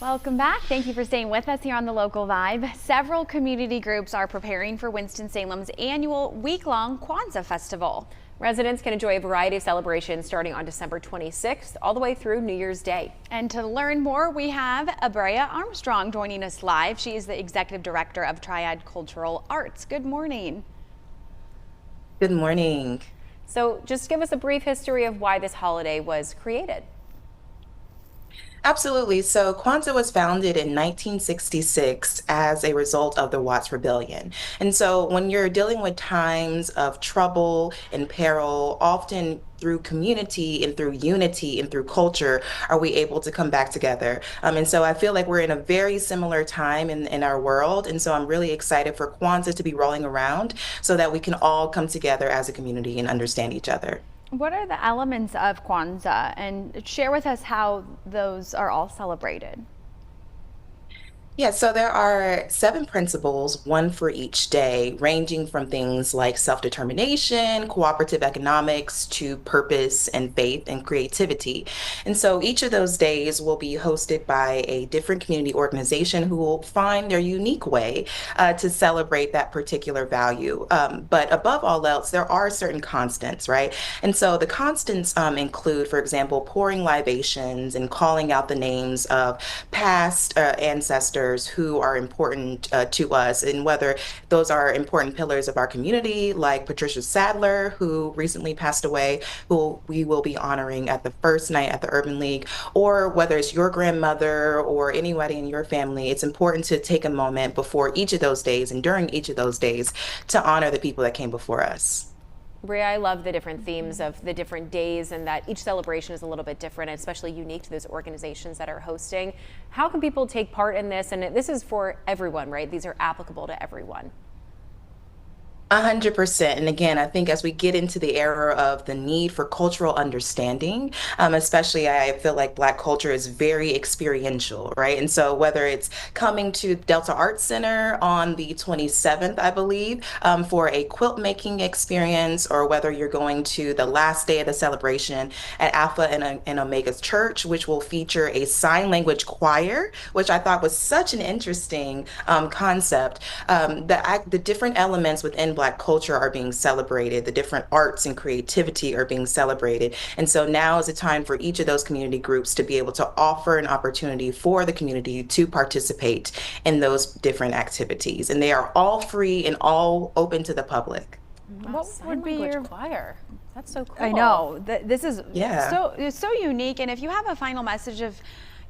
Welcome back. Thank you for staying with us here on the Local Vibe. Several community groups are preparing for Winston-Salem's annual week-long Kwanzaa Festival. Residents can enjoy a variety of celebrations starting on December 26th all the way through New Year's Day. And to learn more, we have Abrea Armstrong joining us live. She is the Executive Director of Triad Cultural Arts. Good morning. Good morning. So just give us a brief history of why this holiday was created. Absolutely. So Kwanzaa was founded in 1966 as a result of the Watts Rebellion. And so when you're dealing with times of trouble and peril, often through community and through unity and through culture, are we able to come back together? And so I feel like we're in a very similar time in our world. And so I'm really excited for Kwanzaa to be rolling around so that we can all come together as a community and understand each other. What are the elements of Kwanzaa, and share with us how those are all celebrated? Yeah, so there are 7 principles, one for each day, ranging from things like self-determination, cooperative economics, to purpose and faith and creativity. And so each of those days will be hosted by a different community organization who will find their unique way to celebrate that particular value. But above all else, there are certain constants, right? And so the constants include, for example, pouring libations and calling out the names of past ancestors who are important to us, and whether those are important pillars of our community, like Patricia Sadler, who recently passed away, who we will be honoring at the first night at the Urban League, or whether it's your grandmother or anybody in your family. It's important to take a moment before each of those days and during each of those days to honor the people that came before us. Bria, I love the different themes of the different days and that each celebration is a little bit different, and especially unique to those organizations that are hosting. How can people take part in this? And this is for everyone, right? These are applicable to everyone. 100%. And again, I think as we get into the era of the need for cultural understanding, especially I feel like Black culture is very experiential, right? And so whether it's coming to Delta Arts Center on the 27th, I believe, for a quilt making experience, or whether you're going to the last day of the celebration at Alpha and Omega Church, which will feature a sign language choir, which I thought was such an interesting concept. The different elements within Black culture are being celebrated, the different arts and creativity are being celebrated. And so now is a time for each of those community groups to be able to offer an opportunity for the community to participate in those different activities. And they are all free and all open to the public. What would be your choir? That's so cool. I know this is it's so unique. And if you have a final message of,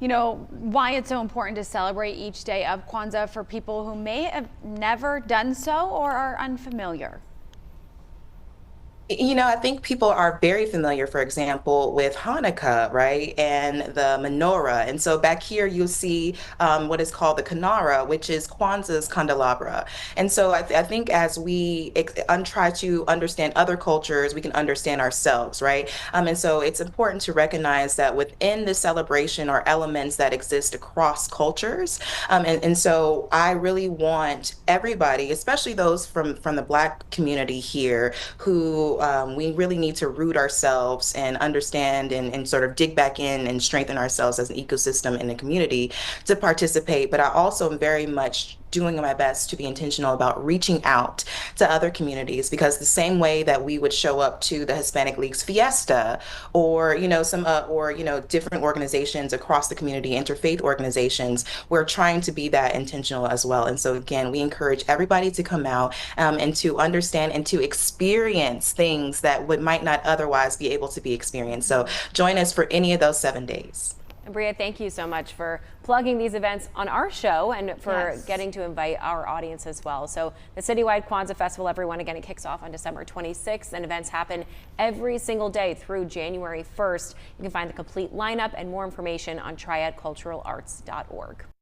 you know, why it's so important to celebrate each day of Kwanzaa for people who may have never done so or are unfamiliar. You know, I think people are very familiar, for example, with Hanukkah, right, and the menorah. And so back here, you'll see what is called the Kinara, which is Kwanzaa's candelabra. And so I think as we try to understand other cultures, we can understand ourselves, right? And so it's important to recognize that within the celebration are elements that exist across cultures. And so I really want everybody, especially those from the Black community here, who we really need to root ourselves and understand and sort of dig back in and strengthen ourselves as an ecosystem in the community to participate. But I also am very much doing my best to be intentional about reaching out to other communities, because the same way that we would show up to the Hispanic League's Fiesta, or different organizations across the community, interfaith organizations, we're trying to be that intentional as well. And so again, we encourage everybody to come out and to understand and to experience things that might not otherwise be able to be experienced. So join us for any of those 7 days. And Bria, thank you so much for plugging these events on our show and for getting to invite our audience as well. So the Citywide Kwanzaa Festival, everyone, again, it kicks off on December 26th, and events happen every single day through January 1st. You can find the complete lineup and more information on triadculturalarts.org.